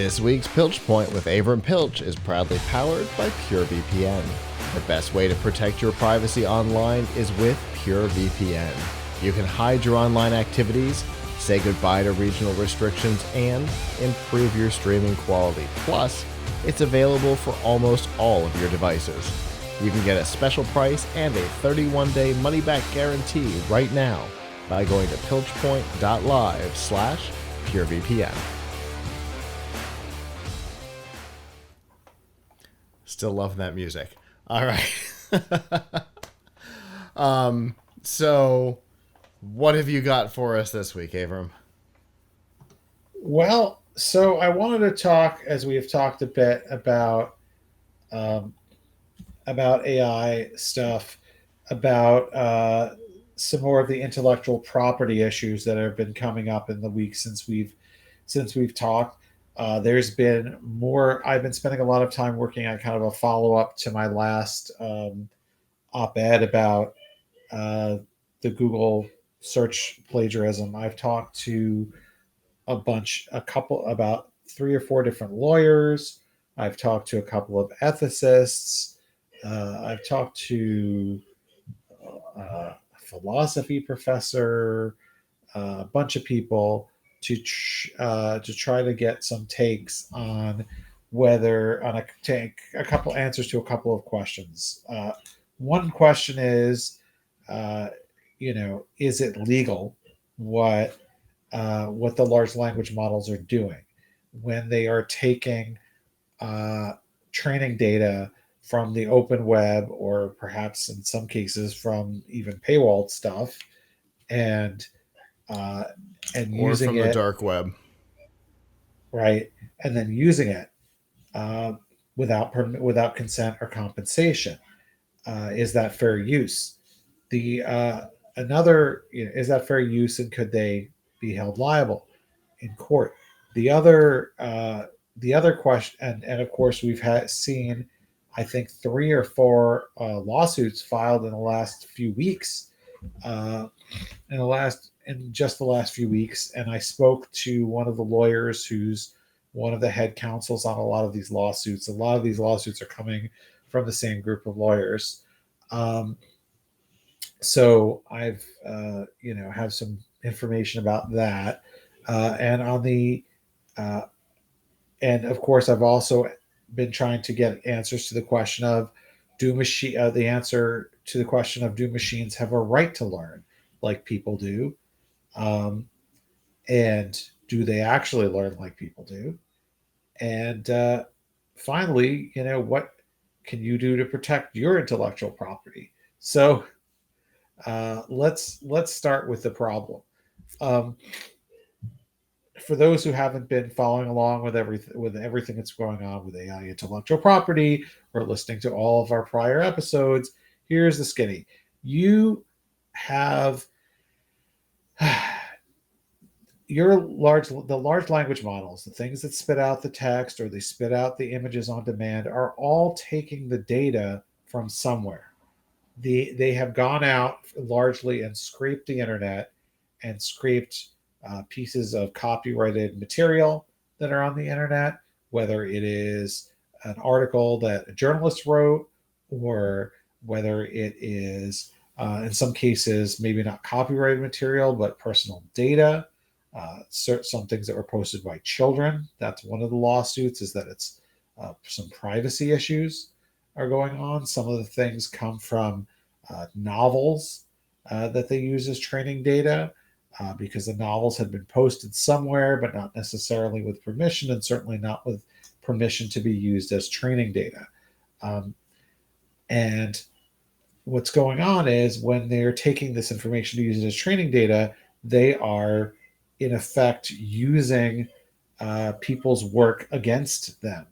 This week's Piltch Point with Avram Pilch is proudly powered by PureVPN. The best way to protect your privacy online is with PureVPN. You can hide your online activities, say goodbye to regional restrictions, and improve your streaming quality. Plus, it's available for almost all of your devices. You can get a special price and a 31-day money-back guarantee right now by going to pilchpoint.live/PureVPN. Still love that music. All right. So what have you got for us this week, Avram? Well, so I wanted to talk, as we have talked a bit about AI stuff, about some more of the intellectual property issues that have been coming up in the week since we've talked. There's been more. I've been spending a lot of time working on kind of a follow up to my last op-ed about the Google search plagiarism. I've talked to about 3 or 4 different lawyers. I've talked to a couple of ethicists. I've talked to a philosophy professor, a bunch of people to try to get some takes on take a couple answers to a couple of questions. One question is, is it legal what the large language models are doing when they are taking training data from the open web, or perhaps in some cases from even paywalled stuff, and Or using from the it, dark web. right, and then using it without consent or compensation. Is that fair use? The another Is that fair use, and could they be held liable in court? The other question, and of course we've seen, I think, 3 or 4 lawsuits filed in the last few weeks, in just the last few weeks. And I spoke to one of the lawyers who's one of the head counsels on a lot of these lawsuits. A lot of these lawsuits are coming from the same group of lawyers. So I've have some information about that, and on the and of course I've also been trying to get answers to the question of do machines have a right to learn like people do, and do they actually learn like people do? And finally, what can you do to protect your intellectual property? So let's start with the problem. Um, for those who haven't been following along with everything that's going on with AI intellectual property, or listening to all of our prior episodes, here's the skinny. You have the large language models, the things that spit out the text or they spit out the images on demand, are all taking the data from somewhere. They have gone out largely and scraped the internet and scraped pieces of copyrighted material that are on the internet, whether it is an article that a journalist wrote, or whether it is, in some cases, maybe not copyrighted material, but personal data. Some things that were posted by children. That's one of the lawsuits, is that it's some privacy issues are going on. Some of the things come from novels that they use as training data, because the novels had been posted somewhere, but not necessarily with permission, and certainly not with permission to be used as training data. And what's going on is, when they're taking this information to use it as training data, they are in effect using people's work against them,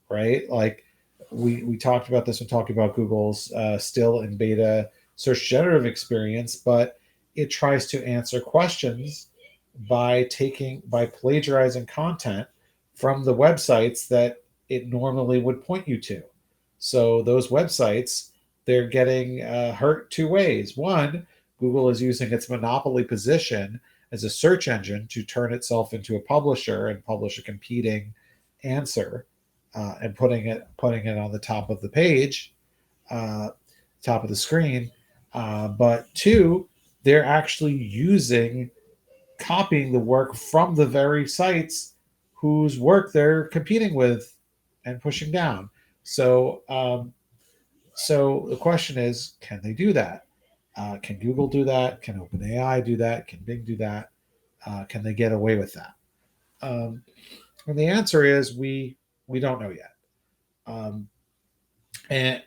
right? Like we talked about this when talking about Google's still in beta search generative experience, but it tries to answer questions by plagiarizing content from the websites that it normally would point you to. So those websites, they're getting hurt 2 ways. One, Google is using its monopoly position as a search engine to turn itself into a publisher and publish a competing answer and putting it on the top of the page, uh, top of the screen. But two, they're actually copying the work from the very sites whose work they're competing with and pushing down. So the question is, can they do that? Can Google do that? Can OpenAI do that? Can Bing do that? Can they get away with that? Um, and the answer is we don't know yet. Um, and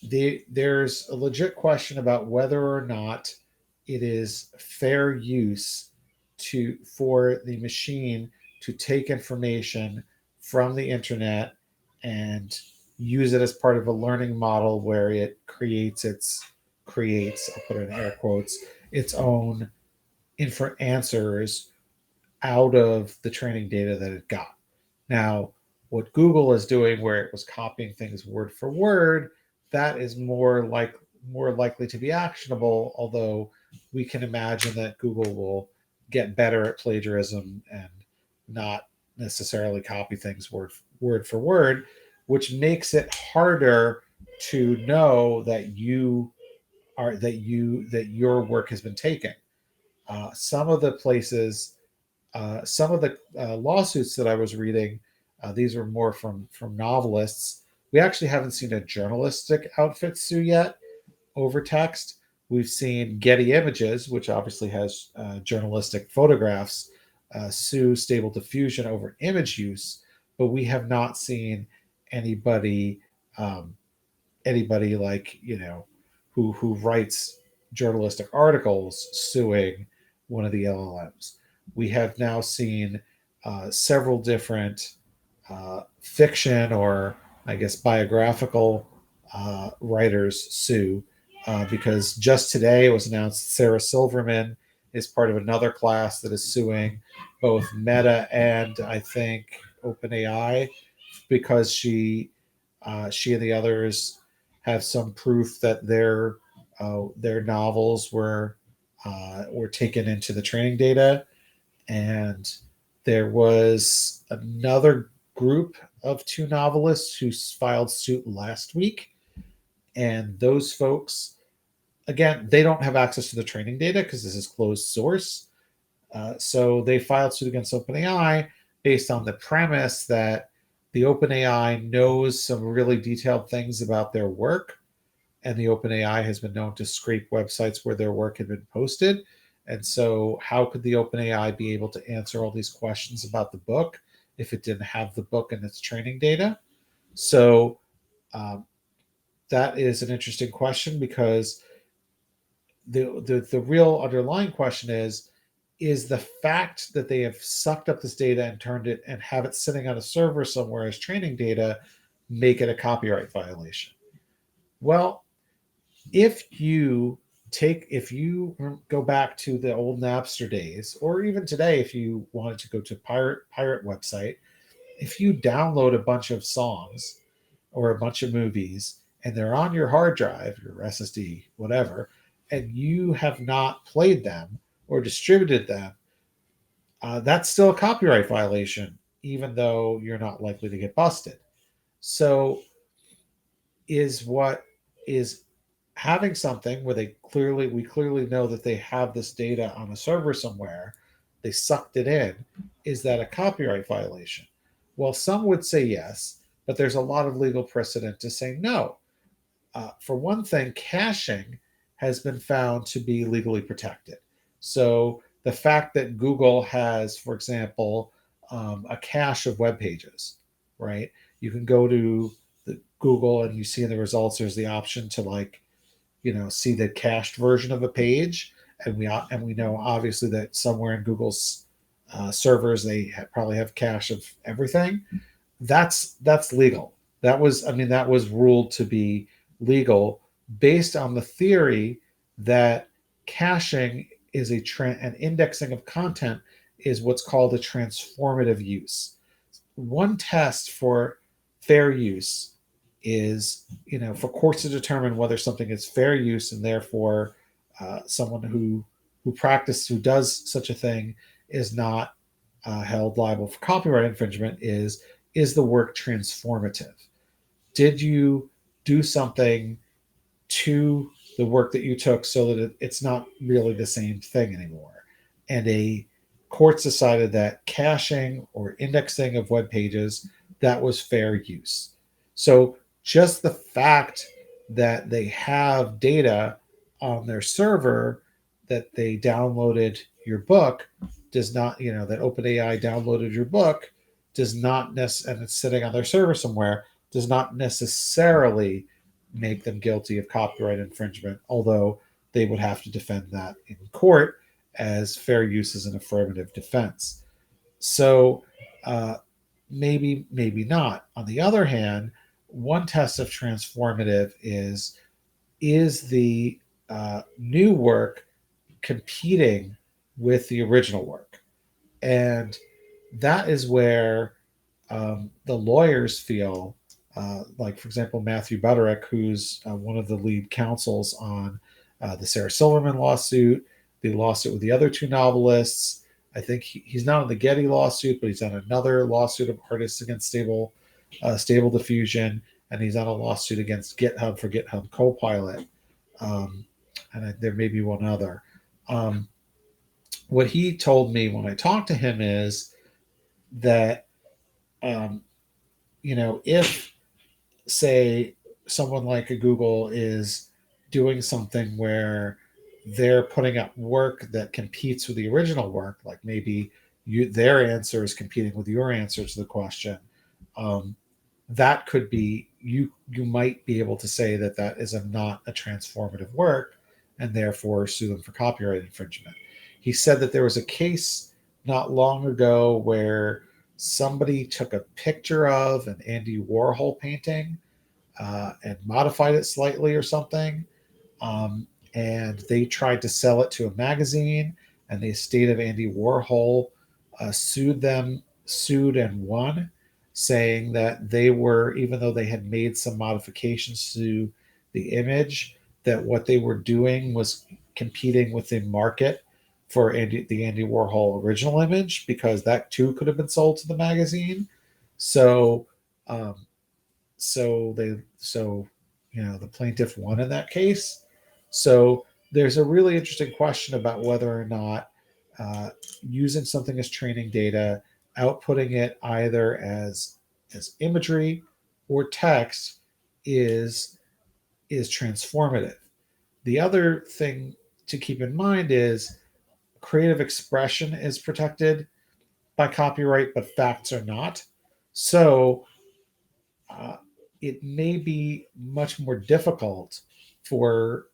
there's a legit question about whether or not it is fair use for the machine to take information from the internet and use it as part of a learning model where it creates, I'll put it in air quotes, its own answers out of the training data that it got. Now, what Google is doing, where it was copying things word for word, that is more likely to be actionable. Although we can imagine that Google will get better at plagiarism and not necessarily copy things word for word, which makes it harder to know that your work has been taken. Some of the places some of the lawsuits that I was reading, these were more from novelists. We actually haven't seen a journalistic outfit sue yet over text. We've seen Getty Images, which obviously has journalistic photographs, sue Stable Diffusion over image use, but we have not seen anybody um, anybody like who writes journalistic articles suing one of the LLMs. We have now seen several different fiction or I guess biographical writers sue because just today it was announced Sarah Silverman is part of another class that is suing both Meta and I think OpenAI because she and the others have some proof that their novels were taken into the training data, and there was another group of two novelists who filed suit last week, and those folks, again, they don't have access to the training data because this is closed source. So they filed suit against OpenAI based on the premise that the OpenAI knows some really detailed things about their work, and the OpenAI has been known to scrape websites where their work had been posted. And so, how could the OpenAI be able to answer all these questions about the book if it didn't have the book in its training data? So, um, that is an interesting question because the real underlying question is the fact that they have sucked up this data and turned it and have it sitting on a server somewhere as training data make it a copyright violation? Well, if you go back to the old Napster days, or even today, if you wanted to go to pirate website, if you download a bunch of songs or a bunch of movies and they're on your hard drive, your SSD, whatever, and you have not played them or distributed them, that's still a copyright violation, even though you're not likely to get busted. So, is what is having something where we clearly know that they have this data on a server somewhere, they sucked it in, is that a copyright violation? Well, some would say yes, but there's a lot of legal precedent to say no. For one thing, caching has been found to be legally protected. So the fact that Google has, for example, a cache of web pages, right? You can go to the Google and you see in the results there's the option to see the cached version of a page, and we know obviously that somewhere in Google's servers they probably have cache of everything. That's legal. That was ruled to be legal based on the theory that caching is an indexing of content is what's called a transformative use. One test for fair use is, for courts to determine whether something is fair use and therefore someone who does such a thing is not held liable for copyright infringement, is is the work transformative? Did you do something to the work that you took so that it's not really the same thing anymore? And a court decided that caching or indexing of web pages, that was fair use. So just the fact that they have data on their server that they downloaded your book does not, that OpenAI downloaded your book does not necessarily, and it's sitting on their server somewhere, does not necessarily make them guilty of copyright infringement, although they would have to defend that in court as fair use as an affirmative defense. So maybe not. On the other hand, one test of transformative is the new work competing with the original work, and that is where the lawyers feel, like, for example, Matthew Butterick, who's one of the lead counsels on the Sarah Silverman lawsuit, the lawsuit with the other two novelists. I think he's not on the Getty lawsuit, but he's on another lawsuit of artists against Stable Diffusion, and he's on a lawsuit against GitHub for GitHub Copilot, and there may be one other. What he told me when I talked to him is that if, say, someone like a Google is doing something where they're putting up work that competes with the original work, like maybe their answer is competing with your answer to the question, that could be, you might be able to say that that is not a transformative work and therefore sue them for copyright infringement. He said that there was a case not long ago where somebody took a picture of an Andy Warhol painting and modified it slightly or something. And they tried to sell it to a magazine, and the estate of Andy Warhol sued and won, saying that they were, even though they had made some modifications to the image, that what they were doing was competing with the market for the Andy Warhol original image, because that too could have been sold to the magazine. So, the plaintiff won in that case. So there's a really interesting question about whether or not using something as training data, outputting it either as imagery or text, is transformative. The other thing to keep in mind is creative expression is protected by copyright, but facts are not. So it may be much more difficult for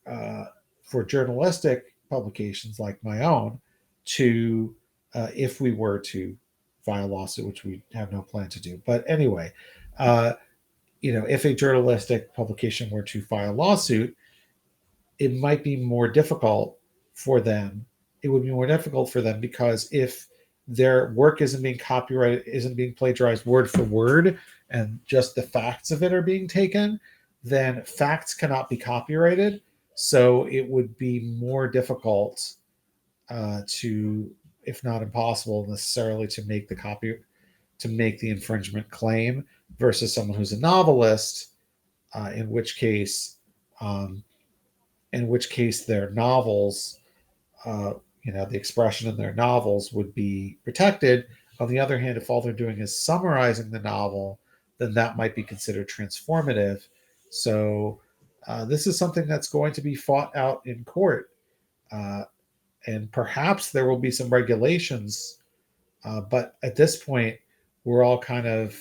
journalistic publications like my own to, if we were to file a lawsuit, which we have no plan to do. But anyway, if a journalistic publication were to file a lawsuit, it might be more difficult for them. It would be more difficult for them because if their work isn't being copyrighted, isn't being plagiarized word for word, and just the facts of it are being taken, then facts cannot be copyrighted. So it would be more difficult to, if not impossible, necessarily to make the infringement claim versus someone who's a novelist, in which case their novels, the expression in their novels would be protected. On the other hand, if all they're doing is summarizing the novel, then that might be considered transformative. So this is something that's going to be fought out in court. And perhaps there will be some regulations. But at this point, we're all kind of,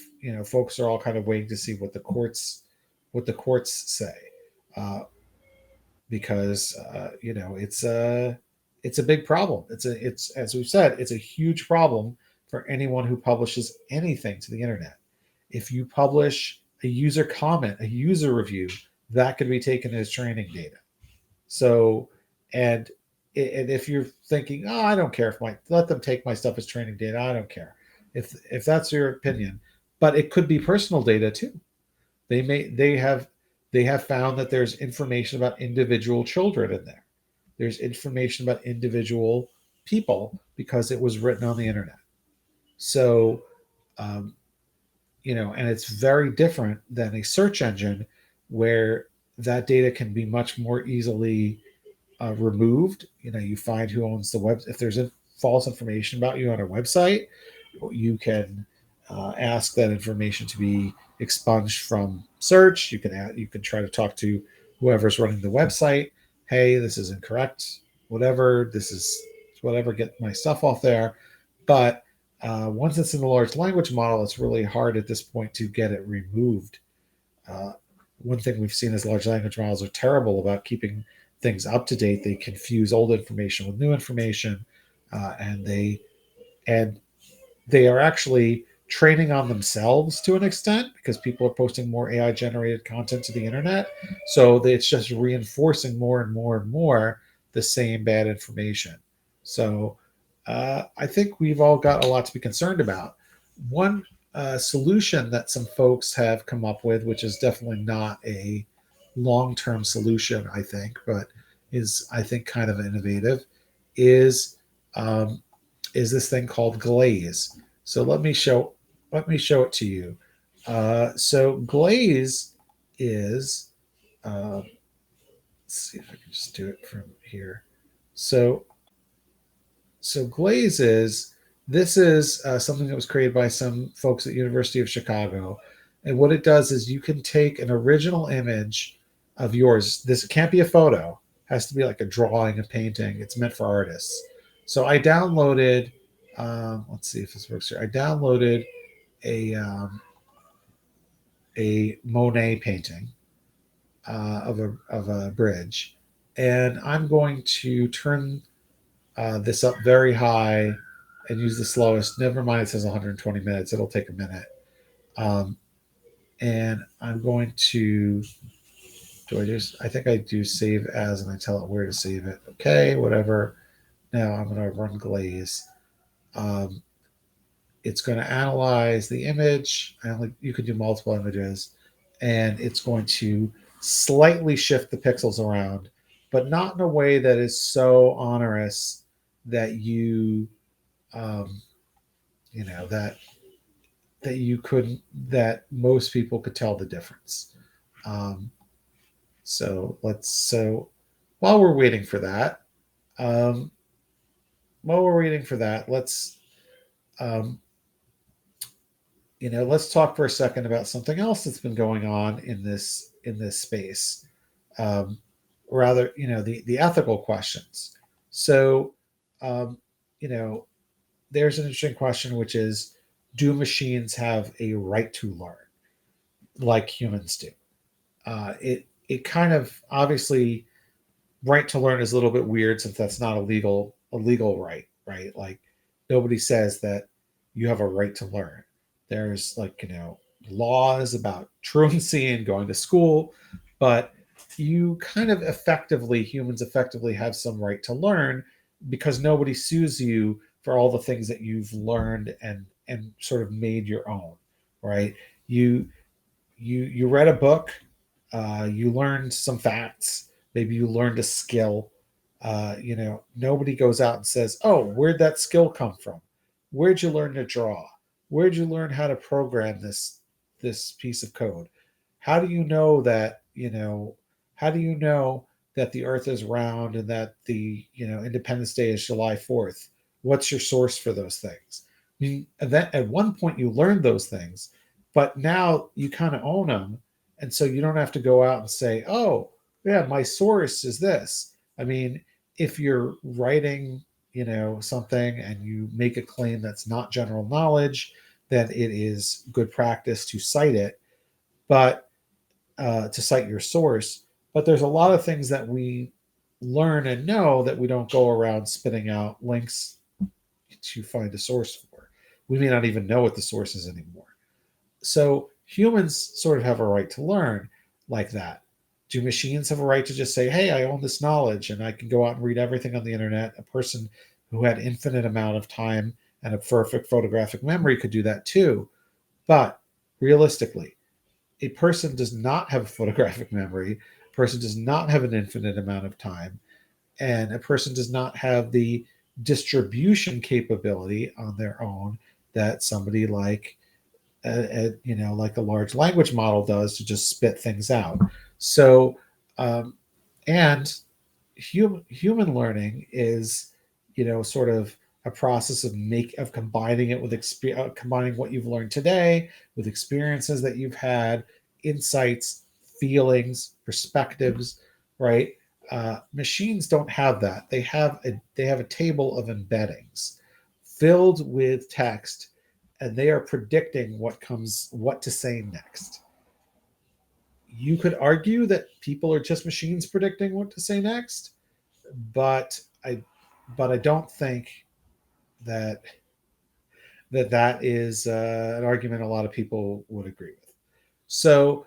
folks are all kind of waiting to see what the courts say. Because it's a big problem. It's as we've said, it's a huge problem for anyone who publishes anything to the internet. If you publish a user comment, a user review, that could be taken as training data. So, and if you're thinking, oh, I don't care let them take my stuff as training data, I don't care. If that's your opinion, but it could be personal data too. They have found that there's information about individual children in there. There's information about individual people because it was written on the internet. So, and it's very different than a search engine where that data can be much more easily removed. You find who owns the web. If there's false information about you on a website, you can ask that information to be expunged from search. You can try to talk to whoever's running the website. Hey, this is incorrect. Whatever. This is whatever. Get my stuff off there. But once it's in the large language model, it's really hard at this point to get it removed. Uh, One thing we've seen is large language models are terrible about keeping things up to date. They confuse old information with new information, and and they are actually training on themselves to an extent because people are posting more AI generated content to the internet. So it's just reinforcing more and more and more the same bad information. So I think we've all got a lot to be concerned about. One solution that some folks have come up with, which is definitely not a long term solution, I think, but is, I think, kind of innovative, is um, is this thing called glaze. So let me show it to you. So glaze is let's see if I can just do it from here. So glaze is this is something that was created by some folks at University of Chicago, and what it does is you can take an original image of yours. This can't be a photo; it has to be like a drawing, a painting. It's meant for artists. So I downloaded. Let's see if this works here. I downloaded a um, a Monet painting of a bridge, and I'm going to turn this up very high and use the slowest. Never mind, it says 120 minutes. It'll take a minute. Um, and I'm going to. Do I just? I think I do save as, and I tell it where to save it. Okay, whatever. Now I'm going to run glaze. Um, it's going to analyze the image. You can do multiple images, and it's going to slightly shift the pixels around, but not in a way that is so onerous that um, that you couldn't, that most people could tell the difference. Um, so while we're waiting for that, um, let's um, let's talk for a second about something else that's been going on in this space. Um, Rather, the ethical questions. So, um, you know, there's an interesting question, which is, do machines have a right to learn like humans do? It kind of obviously, right to learn is a little bit weird since that's not a legal right, right? Like nobody says that you have a right to learn. There's like, laws about truancy and going to school, but you kind of humans effectively have some right to learn because nobody sues you for all the things that you've learned and sort of made your own, right? You you read a book, you learned some facts, maybe you learned a skill. Nobody goes out and says, "Oh, where'd that skill come from? Where'd you learn to draw? Where'd you learn how to program this piece of code? How do you know that How do you know that the Earth is round and that the Independence Day is July 4th? What's your source for those things? I mean, at one point you learned those things, but now you kind of own them, and so you don't have to go out and say, "Oh, yeah, my source is this." I mean, if you're writing, something and you make a claim that's not general knowledge, then it is good practice to cite it, but to cite your source. But there's a lot of things that we learn and know that we don't go around spitting out links to find a source for. We may not even know what the source is anymore. So humans sort of have a right to learn like that. Do machines have a right to just say, "Hey, I own this knowledge and I can go out and read everything on the internet"? A person who had infinite amount of time and a perfect photographic memory could do that too. But realistically, a person does not have a photographic memory. A person does not have an infinite amount of time, and a person does not have the distribution capability on their own that somebody like like a large language model does, to just spit things out. So, and human learning is, sort of a process of combining it with combining what you've learned today with experiences that you've had, insights, feelings, perspectives, right? Machines don't have that. They have a table of embeddings filled with text, and they are predicting what to say next. You could argue that people are just machines predicting what to say next, but I don't think that that is an argument a lot of people would agree with. So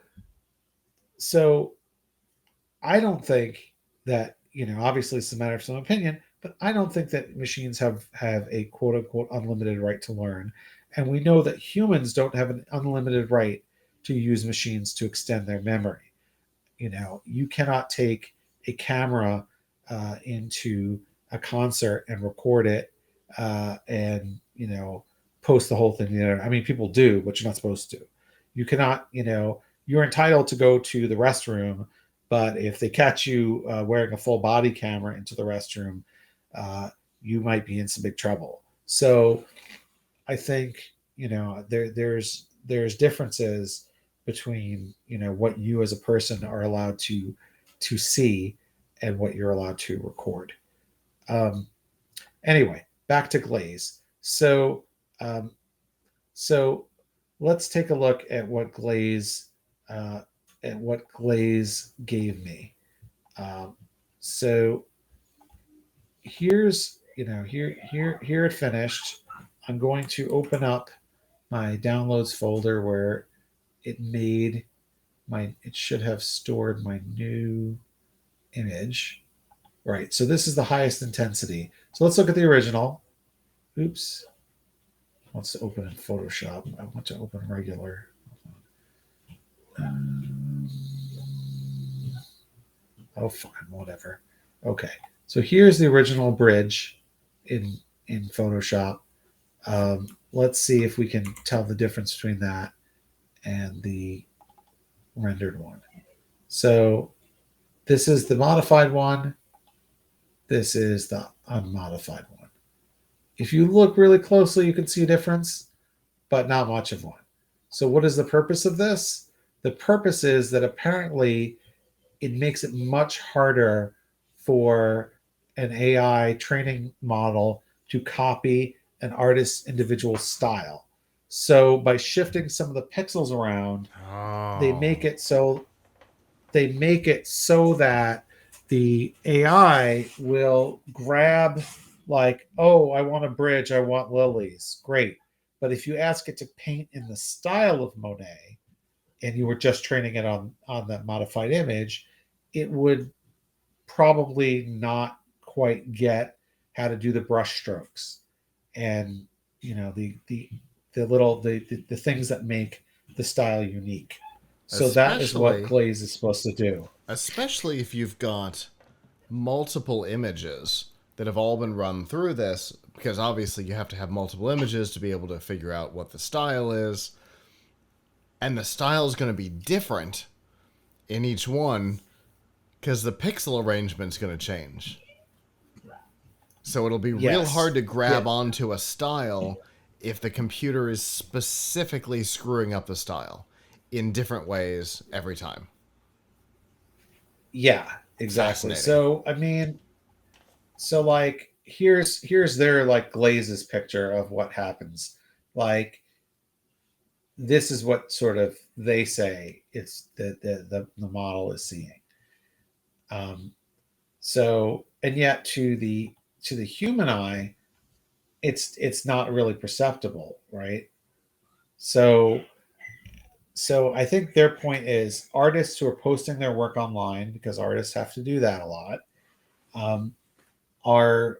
so I don't think that, obviously it's a matter of some opinion, but I don't think that machines have a quote unquote unlimited right to learn, and we know that humans don't have an unlimited right to use machines to extend their memory. You cannot take a camera into a concert and record it, and post the whole thing. I mean, people do, but you're not supposed to. You cannot. You're entitled to go to the restroom, but if they catch you wearing a full body camera into the restroom, uh, you might be in some big trouble. So I think there's differences between what you as a person are allowed to see and what you're allowed to record. Um, anyway, back to glaze. Um, so let's take a look uh, at what glaze gave me. Um, so here's here it finished. I'm going to open up my downloads folder where it should have stored my new image. Right. So this is the highest intensity. So let's look at the original. Oops. Let's open in Photoshop. I want to open regular. Um, oh, fine, whatever. Okay. So here's the original bridge in Photoshop. Let's see if we can tell the difference between that and the rendered one. So this is the modified one. This is the unmodified one. If you look really closely, you can see a difference, but not much of one. So what is the purpose of this? The purpose is that apparently it makes it much harder for an AI training model to copy an artist's individual style. So by shifting some of the pixels around, they Oh. make it so that the AI will grab, like, oh, I want a bridge, I want lilies. Great. But if you ask it to paint in the style of Monet, and you were just training it on that modified image, it would probably not quite get how to do the brush strokes and the things that make the style unique. So that is what Especially glaze is supposed to do. especially if you've got multiple images that have all been run through this, because obviously you have to have multiple images to be able to figure out what the style is, and the style is going to be different in each one because the pixel arrangement's going to change. So it'll be real hard Yes. to Yeah. grab onto a style if the computer is specifically screwing up the style in different ways every time. Yeah, exactly. Fascinating. So I mean, so like here's their like glazes picture of what happens. Like, this is what sort of they say it's the model is seeing. Um, so, and yet to the human eye, it's not really perceptible, right? So I think their point is artists who are posting their work online, because artists have to do that a lot, um, are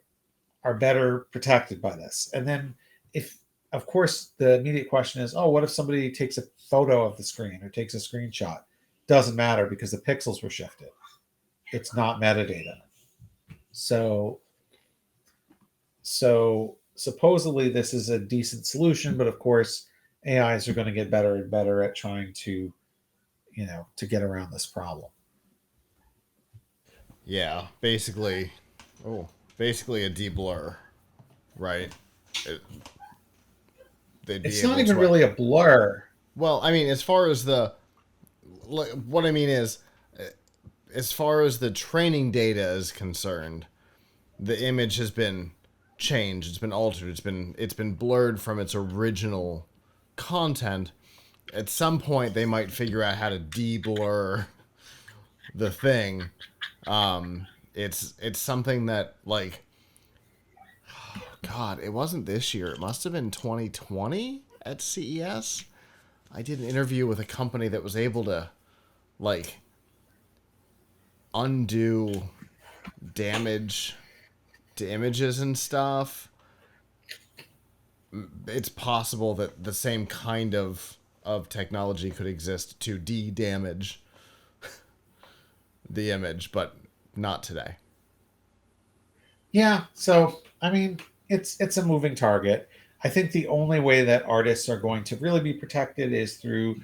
better protected by this. And then, if of course the immediate question is, oh, what if somebody takes a photo of the screen or takes a screenshot? Doesn't matter because the pixels were shifted. It's not metadata. So supposedly this is a decent solution, but of course AIs are going to get better and better at trying to, to get around this problem. Yeah, basically, oh, basically a deblur, right? It, they'd be It's not able even to. really a blur. Well, I mean, as far as the, what I mean is, as far as the training data is concerned, the image has been changed. It's been altered. It's been blurred from its original content. At some point, they might figure out how to deblur the thing. It's something that like, God, it wasn't this year. It must have been 2020 at CES. I did an interview with a company that was able to like undo damage to images and stuff. It's possible that the same kind of technology could exist to de-damage the image, but not today. Yeah, so I mean, it's a moving target. I think the only way that artists are going to really be protected is through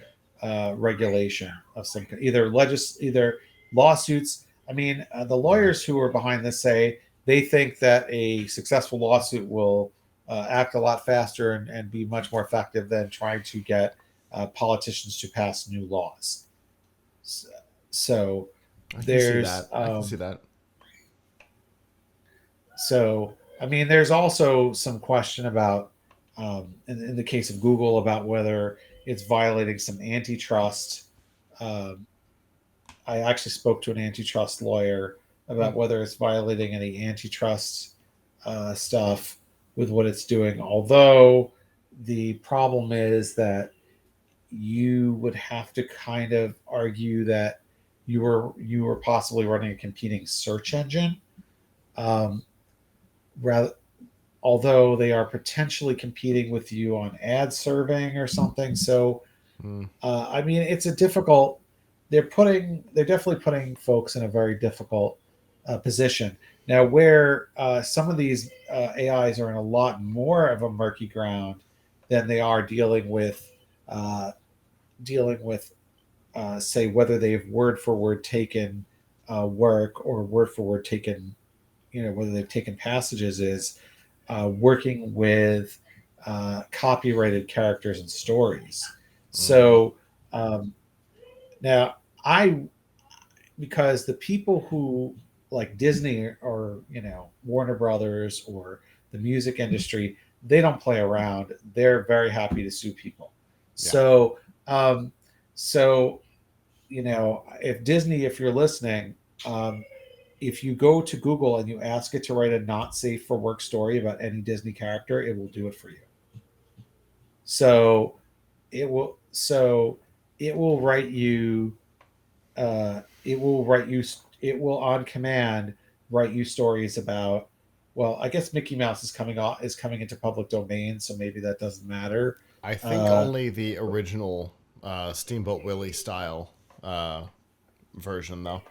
regulation of some either lawsuits. I mean, the Mm. lawyers who are behind this say they think that a successful lawsuit will act a lot faster and be much more effective than trying to get politicians to pass new laws. So I can see there's that. I can see that. So, I mean, there's also some question about, in the case of Google, about whether it's violating some antitrust. Um, I actually spoke to an antitrust lawyer Hmm. about whether it's violating any antitrust stuff with what it's doing. Although the problem is that you would have to kind of argue that you were possibly running a competing search engine. Um, rather although they are potentially competing with you on ad serving or something. So, Mm. I mean, it's a difficult. They're definitely putting folks in a very difficult position now, where some of these AIs are in a lot more of a murky ground than they are uh, dealing with, say, whether they've word for word taken work or word for word taken, whether they've taken passages is working with copyrighted characters and stories. Mm. So um, now I, because the people who like Disney or Warner Brothers or the music industry, they don't play around. They're very happy to sue people. Yeah. So um, so if Disney, if you're listening, um, if you go to Google and you ask it to write a not safe for work story about any Disney character, it will do it for you. So it will write you it will on command write you stories about, well, I guess Mickey Mouse is coming into public domain, so maybe that doesn't matter. I think Uh, only the original Steamboat Willie style uh, version, though.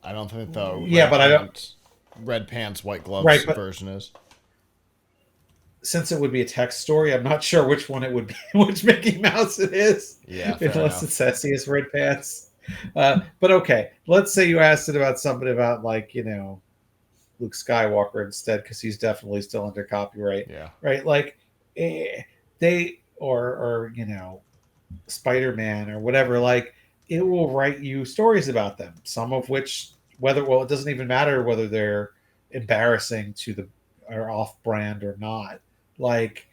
I don't think the yeah, but I don't. red pants, white gloves Right, but version is. since it would be a text story, I'm not sure which one it would be, which Mickey Mouse it is, Yeah, fair unless it enough. says he has red pants. But okay, let's say you asked it about somebody about, like, Luke Skywalker instead, because he's definitely still under copyright, Yeah. right? Like, they or Spider Man or whatever. Like, it will write you stories about them. Some of which, it doesn't even matter whether they're embarrassing to the or off brand or not. Like,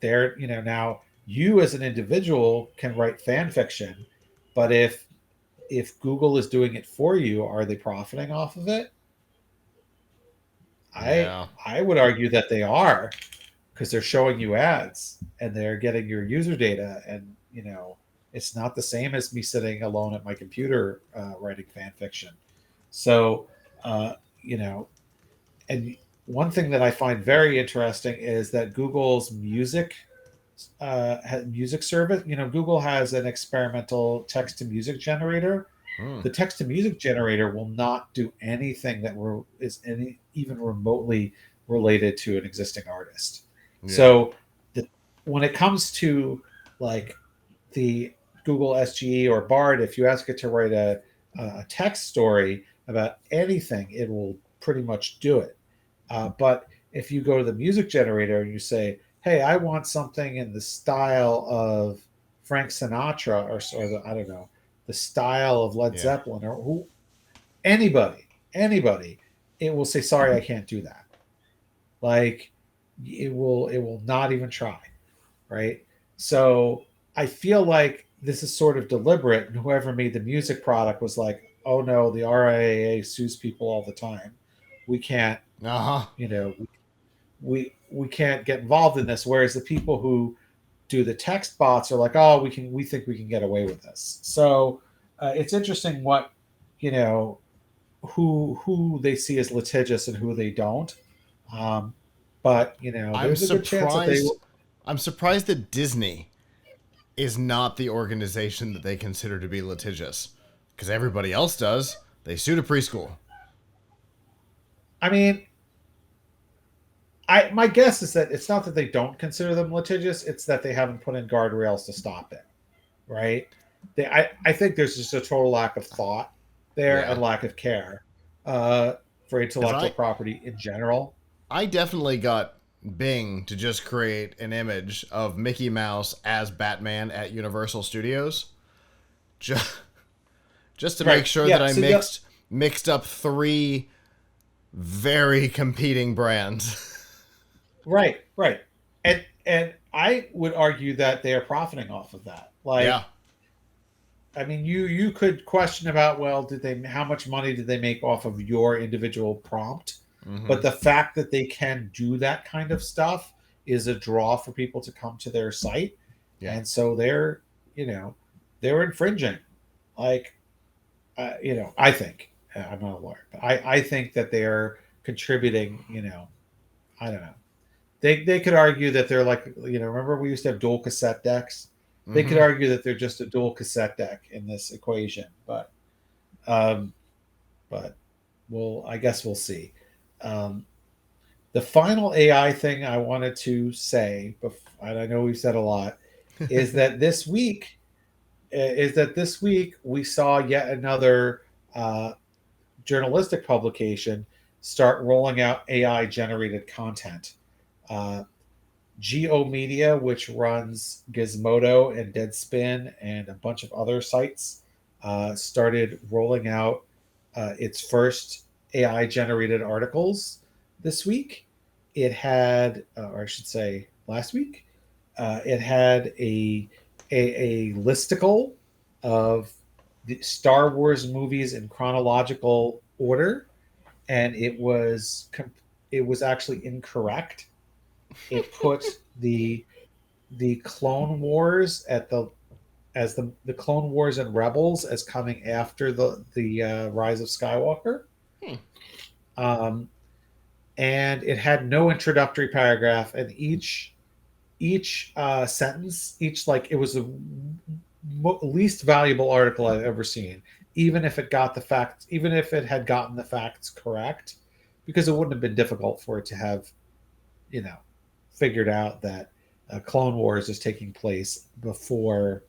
they're now you as an individual can write fan fiction, but if Google is doing it for you, are they profiting off of it? I Yeah. I would argue that they are, because they're showing you ads and they're getting your user data, and it's not the same as me sitting alone at my computer writing fan fiction. So uh, you know and one thing that I find very interesting is that Google's music service, Google has an experimental text to music generator. Mm. The text to music generator will not do anything that is any even remotely related to an existing artist. Yeah. So the when it comes to like the Google SGE or Bard, if you ask it to write a text story about anything, it will pretty much do it. But if you go to the music generator and you say, "Hey, I want something in the style of Frank Sinatra," or the, I don't know, the style of Led Yeah. Zeppelin, or who, anybody, it will say, "Sorry, I can't do that." Like it will not even try, right? So I feel like this is sort of deliberate, and whoever made the music product was like, "Oh no, the RIAA sues people all the time. We can't, Uh-huh. you know, we can't get involved in this." Whereas the people who do the text bots are like, "Oh, we think we can get away with this." So it's interesting what you know who they see as litigious and who they don't. Um, but I'm there's a good chance that they surprised will. I'm surprised that Disney is not the organization that they consider to be litigious, because everybody else does. They sued a preschool. I mean, I my guess is that it's not that they don't consider them litigious; it's that they haven't put in guardrails to stop it, right? I think there's just a total lack of thought there Yeah. and lack of care uh, for Because intellectual property in general. I definitely got Bing to just create an image of Mickey Mouse as Batman at Universal Studios, just just to make Right? sure that Yeah. I So the mixed up three very competing brands. right, and I would argue that they are profiting off of that. Yeah. Like, I mean, you could question about, well, did they how much money did they make off of your individual prompt? Mm-hmm. But the fact that they can do that kind of stuff is a draw for people to come to their site, Yeah. and so you know they're infringing. Like, I think I'm not a lawyer, but I think that they are contributing. I don't know. They could argue that they're like, remember we used to have dual cassette decks. They could Mm-hmm. argue that they're just a dual cassette deck in this equation, um, but I guess we'll see. Um, the final AI thing I wanted to say, and I know we've said a lot, is that this week we saw yet another uh, journalistic publication start rolling out AI generated content. Uh, Geo Media, which runs Gizmodo and Deadspin and a bunch of other sites, started rolling out its first AI generated articles this week. It had, or I should say, last week, it had a listicle of the Star Wars movies in chronological order, and it was actually incorrect. It put the Clone Wars the Clone Wars and Rebels as coming after the Rise of Skywalker. Hmm. Um, and it had no introductory paragraph, and each sentence, each like it was the least valuable article I've ever seen. Even if it had gotten the facts correct, because it wouldn't have been difficult for it to have you know figured out that Clone Wars is taking place before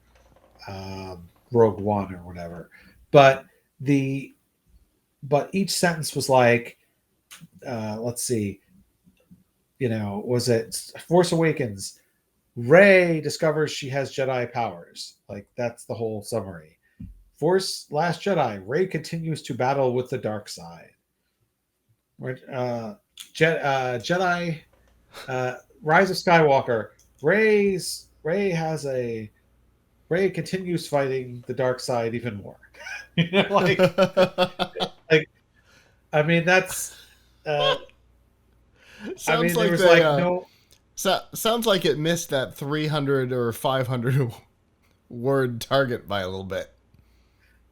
Rogue One or whatever. But the but each sentence was like, let's see, was it Force Awakens? Rey discovers she has Jedi powers. Like that's the whole summary. Force Last Jedi. Rey continues to battle with the dark side. Uh, Jedi Rise of Skywalker. Rey continues fighting the dark side even more. Like I mean that's uh, I Sounds mean there like was they like no sounds like it missed that 300 or 500 word target by a little bit.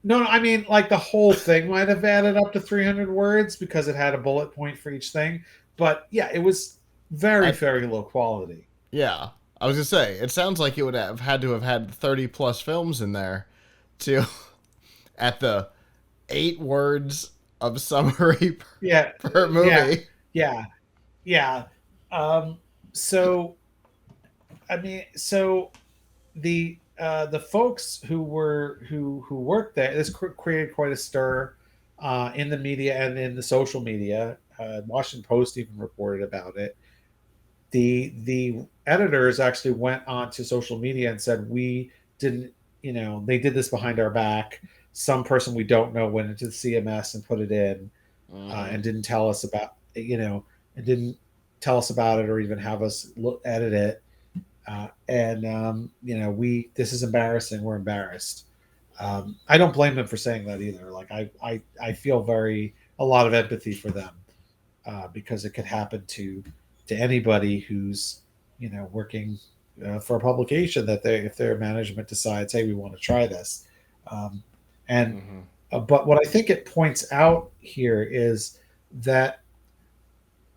no I mean like the whole thing might have added up to 300 words because it had a bullet point for each thing, but yeah, it was very I very low quality. Yeah, I was gonna say it sounds like it would have had to have had 30 plus films in there to at the 8 words of summary Yeah, per yeah, movie. yeah, yeah. Um, so I mean, so the folks who worked there, this created quite a stir in the media and in the social media. Washington Post even reported about it. The editors actually went onto social media and said we didn't, they did this behind our back. Some person we don't know went into the CMS and put it in, Mm-hmm. and didn't tell us about, and didn't tell us about it or even have us edit it. And we this is embarrassing. We're embarrassed. I don't blame them for saying that either. Like I feel a lot of empathy for them, because it could happen to anybody who's working for a publication, that they if their management decides, hey, we want to try this. um, and Mm-hmm. But what I think it points out here is that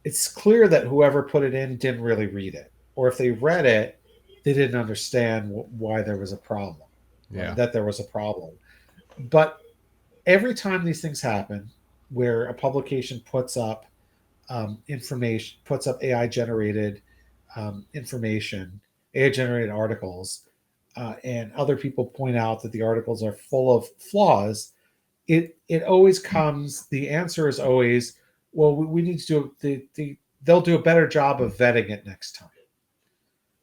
it's clear that whoever put it in didn't really read it, or if they read it, they didn't understand why there was a problem, right? Yeah. That there was a problem. But every time these things happen, where a publication puts up information, puts up AI generated information, AI generated articles, and other people point out that the articles are full of flaws, it always comes. The answer is always, well, we need to do they'll do a better job of vetting it next time.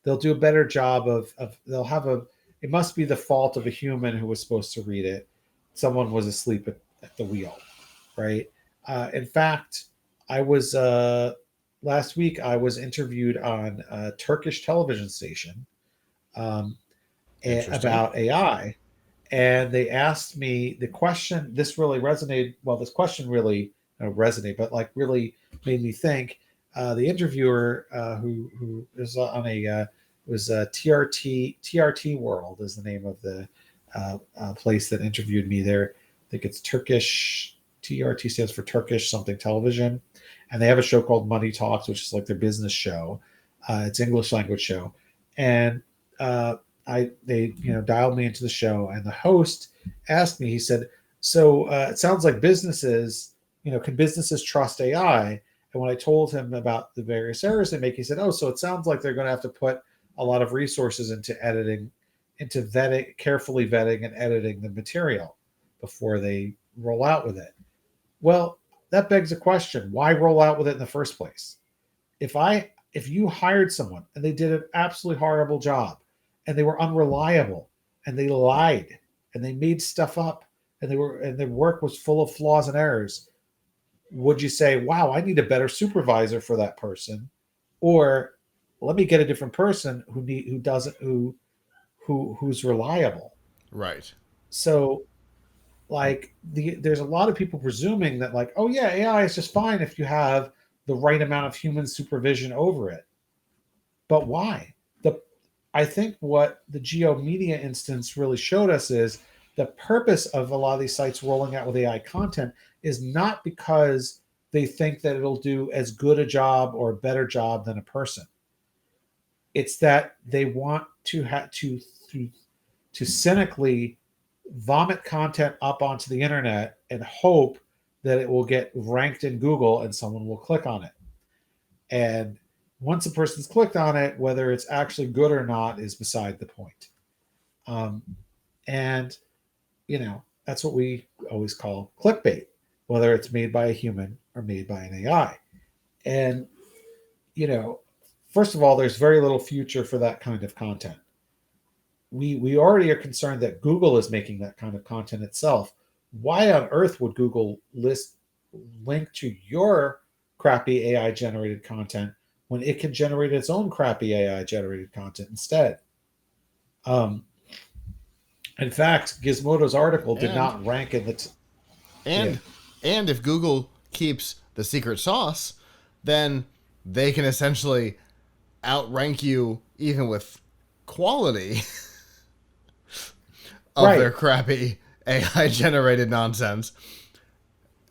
They'll do a better job of they'll have a. It must be the fault of a human who was supposed to read it. Someone was asleep at the wheel, right? In fact, I was last week. I was interviewed on a Turkish television station, um, Interesting. about AI, and they asked me the question. This really resonated. Well, this question really resonated, but like really made me think. The interviewer, who is on a was TRT World is the name of the place that interviewed me there. I think it's Turkish. TRT stands for Turkish something television, and they have a show called Money Talks, which is like their business show. It's English language show, and uh, they dialed me into the show, and the host asked me. He said, "So it sounds like businesses, can businesses trust AI?" And when I told him about the various errors they make, he said, "Oh, so it sounds like they're going to have to put a lot of resources into editing, into vetting, carefully vetting and editing the material before they roll out with it." Well, that begs a question: why roll out with it in the first place? If you hired someone and they did an absolutely horrible job, and they were unreliable, and they lied, and they made stuff up, and their work was full of flaws and errors, would you say, wow, I need a better supervisor for that person, or let me get a different person who doesn't who's reliable? Right. So there's a lot of people presuming that, like, oh yeah, AI is just fine if you have the right amount of human supervision over it. But why? The I think what the Geo Media instance really showed us is the purpose of a lot of these sites rolling out with AI content is not because they think that it'll do as good a job or a better job than a person. It's that they want to have to cynically vomit content up onto the internet and hope that it will get ranked in Google and someone will click on it. And once a person's clicked on it, whether it's actually good or not is beside the point. Um, and, that's what we always call clickbait, whether it's made by a human or made by an AI. And, you know, first of all, there's very little future for that kind of content. We already are concerned that Google is making that kind of content itself. Why on earth would Google link to your crappy AI generated content when it can generate its own crappy AI generated content instead? Um, in fact, Gizmodo's article did And not rank in the yeah. and and if Google keeps the secret sauce, then they can essentially outrank you even with quality of their Right, crappy AI generated nonsense.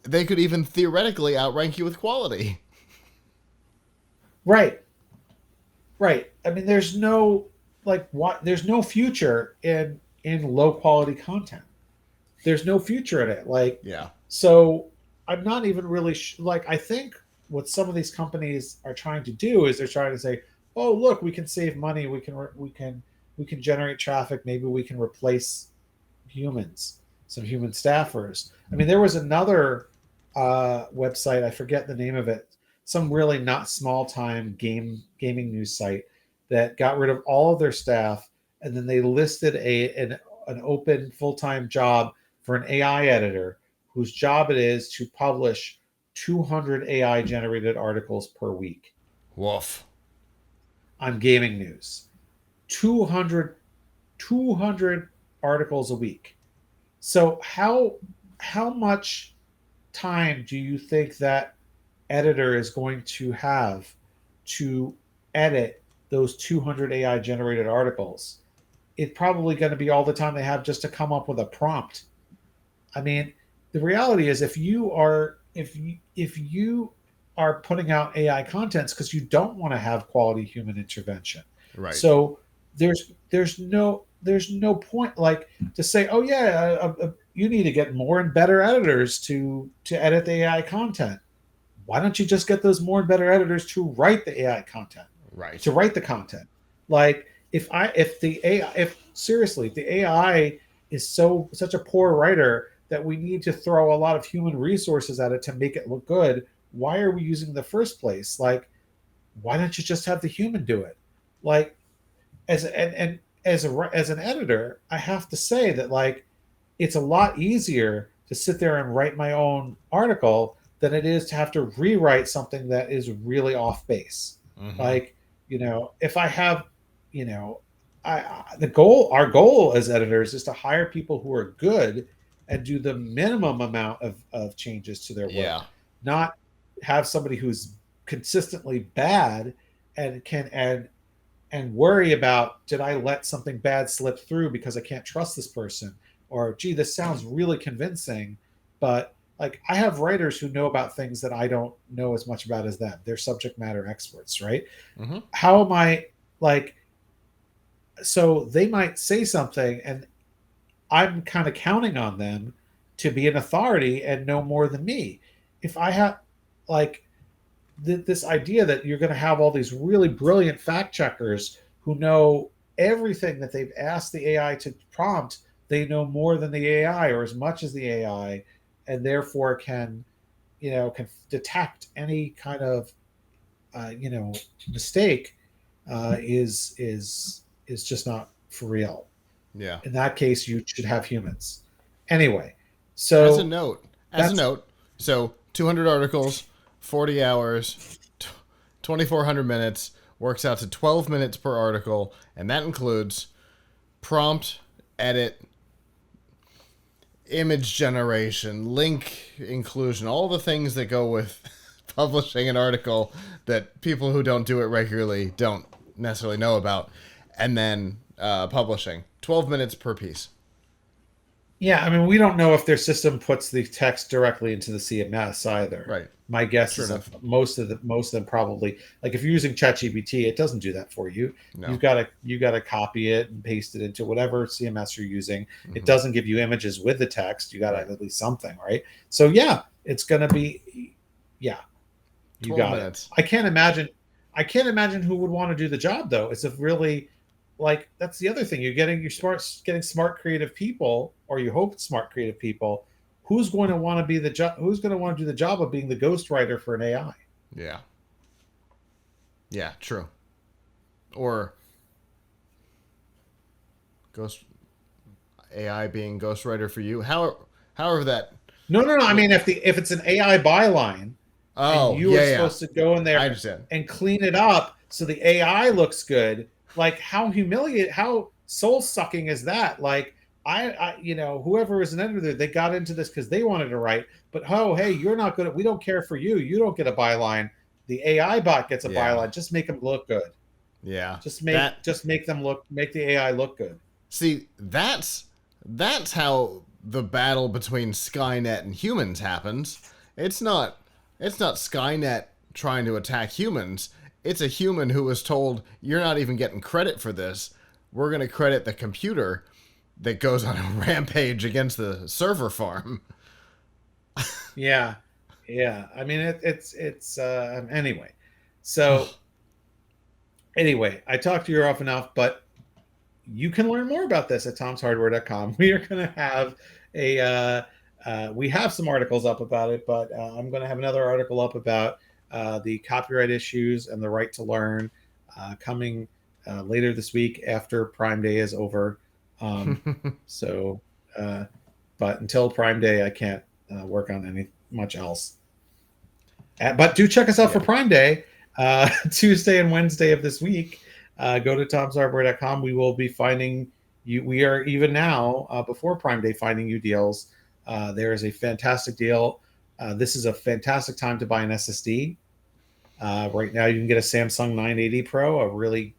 They could even theoretically outrank you with quality. right, right. I mean, there's no what there's no future in low quality content. There's no future in it. Yeah. So I'm not even really like, I think what some of these companies are trying to do is they're trying to say, oh look, we can save money, we can generate traffic, maybe we can replace humans, some human staffers. I mean, there was another website, I forget the name of it, some really not small time gaming news site that got rid of all of their staff, and then they listed an open full time job for an AI editor whose job it is to publish 200 AI generated articles per week Woof. on gaming news. 200 200 articles a week. So how much time do you think that editor is going to have to edit those 200 AI generated articles? It's probably going to be all the time they have just to come up with a prompt. I mean, the reality is if you are putting out AI contents because you don't want to have quality human intervention. Right. So there's no point like to say, oh yeah, you need to get more and better editors to edit the AI content. Why don't you just get those more and better editors to write the AI content? Right. To write the content. Like if the AI if seriously if the AI is such a poor writer that we need to throw a lot of human resources at it to make it look good, why are we using the first place? Like, why don't you just have the human do it? Like and as an editor, I have to say that like it's a lot easier to sit there and write my own article than it is to have to rewrite something that is really off base. Mm-hmm. Like, if I have, you know, our goal as editors is to hire people who are good and do the minimum amount of changes to their Yeah. work, not have somebody who's consistently bad and can and worry about, did I let something bad slip through because I can't trust this person, or gee, this sounds really convincing, but like I have writers who know about things that I don't know as much about as them. They're subject matter experts, right? Mm-hmm. How am I like, so they might say something and I'm kind of counting on them to be an authority and know more than me. If I have like this idea that you're going to have all these really brilliant fact checkers who know everything that they've asked the AI to prompt, they know more than the AI or as much as the AI, and therefore can detect any kind of mistake, is just not for real. Yeah. In that case, you should have humans. Anyway, As a so note, as a that's note, so 200 articles, 40 hours, 2400 minutes works out to 12 minutes per article, and that includes prompt, edit, image generation, link inclusion, all the things that go with publishing an article that people who don't do it regularly don't necessarily know about, and then publishing 12 minutes per piece. Yeah, I mean, we don't know if their system puts the text directly into the CMS either. Right. My guess True is that enough. most of them probably, like if you're using ChatGPT, it doesn't do that for you. No. You got to copy it and paste it into whatever CMS you're using. It Mm-hmm. doesn't give you images with the text. You got to Right. have at least something, right? So yeah, it's gonna be, yeah, you 12 got it. minutes. I can't imagine who would want to do the job though. It's a really like that's the other thing. Getting smart creative people, or you hope smart creative people. Who's going to want to be the job? Who's going to want to do the job of being the ghostwriter for an AI? Yeah. Yeah, true. Or ghost AI being ghostwriter for you. However that. No. I mean, if it's an AI byline, and Oh, you are yeah, yeah. supposed to go in I there understand. and clean it up so the AI looks good, like how humiliate, how soul sucking is that? Like whoever is an editor, they got into this because they wanted to write, but oh, hey, you're not good. We don't care for you. You don't get a byline. The AI bot gets a Yeah. byline. Just make them look good. Yeah. That Make the AI look good. see, that's how the battle between Skynet and humans happens. It's not Skynet trying to attack humans. It's a human who was told, "You're not even getting credit for this. We're going to credit the computer that goes on a rampage against the server farm." Yeah, yeah. I mean, it's anyway. So Anyway, I talked to you off enough, but you can learn more about this at tomshardware.com. We are going to have we have some articles up about it, but I'm going to have another article up about the copyright issues and the right to learn coming later this week after Prime Day is over. Um, so, uh, but until Prime Day, I can't work on any much else. But do check us out for Yeah. Prime Day, Tuesday and Wednesday of this week. Go to tomshardware.com. We will be finding you. We are even now, before Prime Day, finding you deals. There is a fantastic deal. This is a fantastic time to buy an SSD. Right now, you can get a Samsung 980 Pro, a really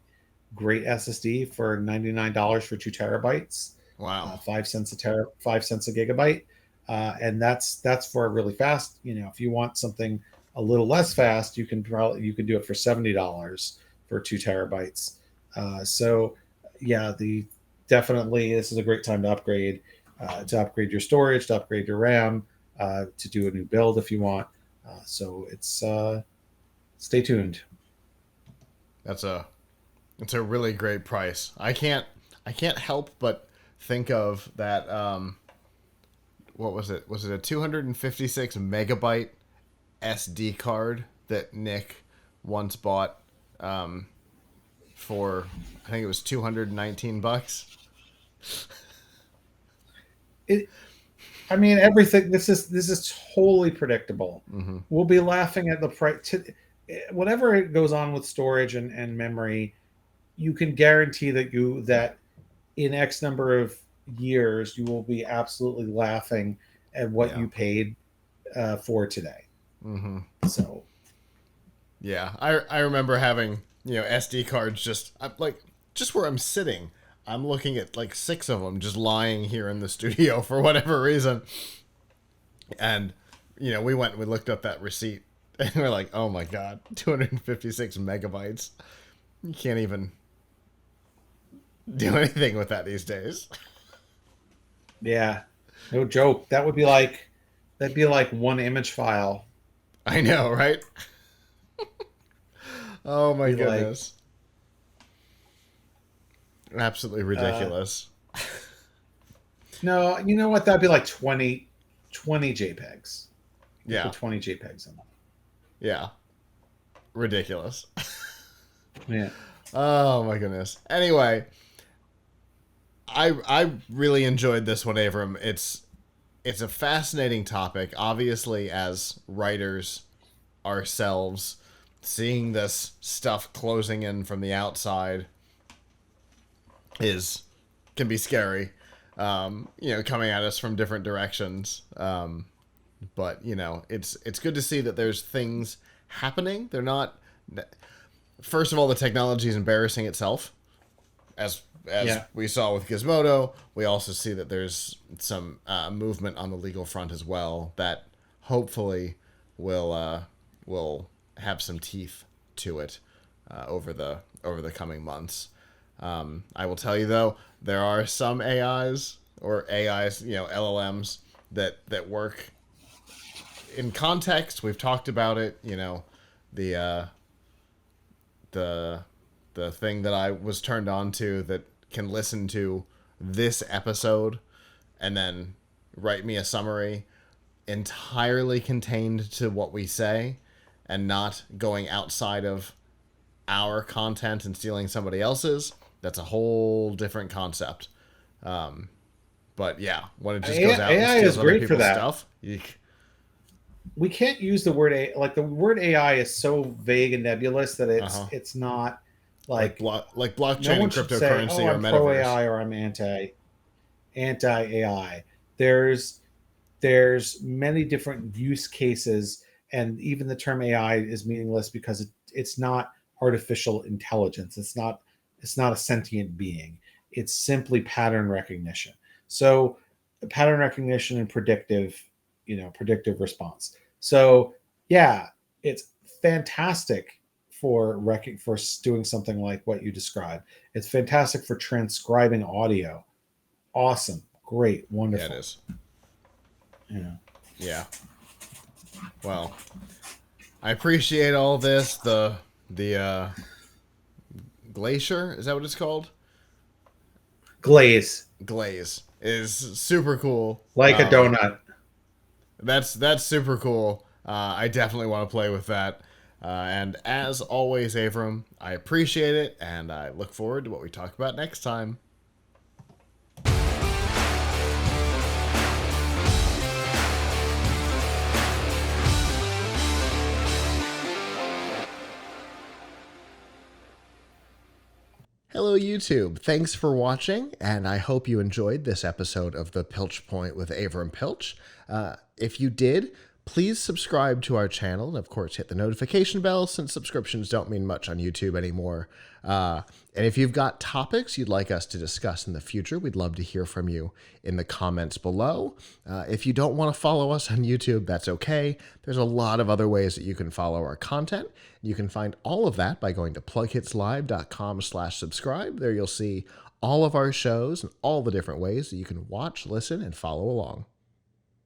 great SSD for $99 for 2 terabytes, Wow. 5 cents a 5 cents a gigabyte, and that's for really fast. If you want something a little less fast, you can do it for $70 for 2 terabytes. So yeah, the definitely this is a great time to upgrade your storage, to upgrade your RAM, to do a new build if you want. So it's stay tuned. That's a it's a really great price. I can't help but think of that what was it? Was it a 256 megabyte SD card that Nick once bought for I think it was $219? It, I mean, everything. This is totally predictable. Mm-hmm. We'll be laughing at the price. Whatever goes on with storage and memory, you can guarantee that in X number of years, you will be absolutely laughing at what Yeah. you paid for today. Mm-hmm. So Yeah. I remember having, SD cards just where I'm sitting. I'm looking at like 6 of them just lying here in the studio for whatever reason. And we went and we looked up that receipt and we're like, "Oh my god, 256 megabytes. You can't even do anything with that these days." yeah, no joke. That'd be like one image file. I know, right? Oh my Be like goodness. Absolutely uh, ridiculous. no, you know what? That'd be like 20 JPEGs. You Yeah. put 20 JPEGs in. Yeah. Ridiculous. Yeah. Oh my goodness. Anyway, I really enjoyed this one, Avram. It's a fascinating topic. Obviously, as writers ourselves, seeing this stuff closing in from the outside is can be scary. Coming at us from different directions. But it's good to see that there's things happening. They're not. First of all, the technology is embarrassing itself, as Yeah. we saw with Gizmodo. We also see that there's some movement on the legal front as well that hopefully will have some teeth to it over the coming months. I will tell you though, there are some AIs, LLMs that work in context. We've talked about it. The the the thing that I was turned on to that can listen to this episode and then write me a summary entirely contained to what we say and not going outside of our content and stealing somebody else's. That's a whole different concept. But yeah, when it just goes out and AI is steals other great for people's that. stuff, eek. We can't use the word like the word AI is so vague and nebulous that Uh huh. it's not Like like like no blockchain and one should say, "Oh, cryptocurrency or I'm pro metaverse. AI or I'm anti AI." There's many different use cases, and even the term AI is meaningless because it's not artificial intelligence. It's not a sentient being. It's simply pattern recognition. So pattern recognition and predictive response. So yeah, it's fantastic for doing something like what you described. It's fantastic for transcribing audio. Awesome, great, Yeah, it wonderful. is. Yeah. Yeah. Well, I appreciate all this. The Glacier, is that what it's called? Glaze, Glaze is super cool. like a donut. That's super cool. I definitely want to play with that. And as always, Avram, I appreciate it, and I look forward to what we talk about next time. Hello, YouTube. Thanks for watching, and I hope you enjoyed this episode of the Piltch Point with Avram Pilch. If you did, please subscribe to our channel, and of course hit the notification bell since subscriptions don't mean much on YouTube anymore. And if you've got topics you'd like us to discuss in the future, we'd love to hear from you in the comments below. If you don't want to follow us on YouTube, that's okay. There's a lot of other ways that you can follow our content. You can find all of that by going to PLUGHITZlive.com/subscribe. There you'll see all of our shows and all the different ways that you can watch, listen, and follow along.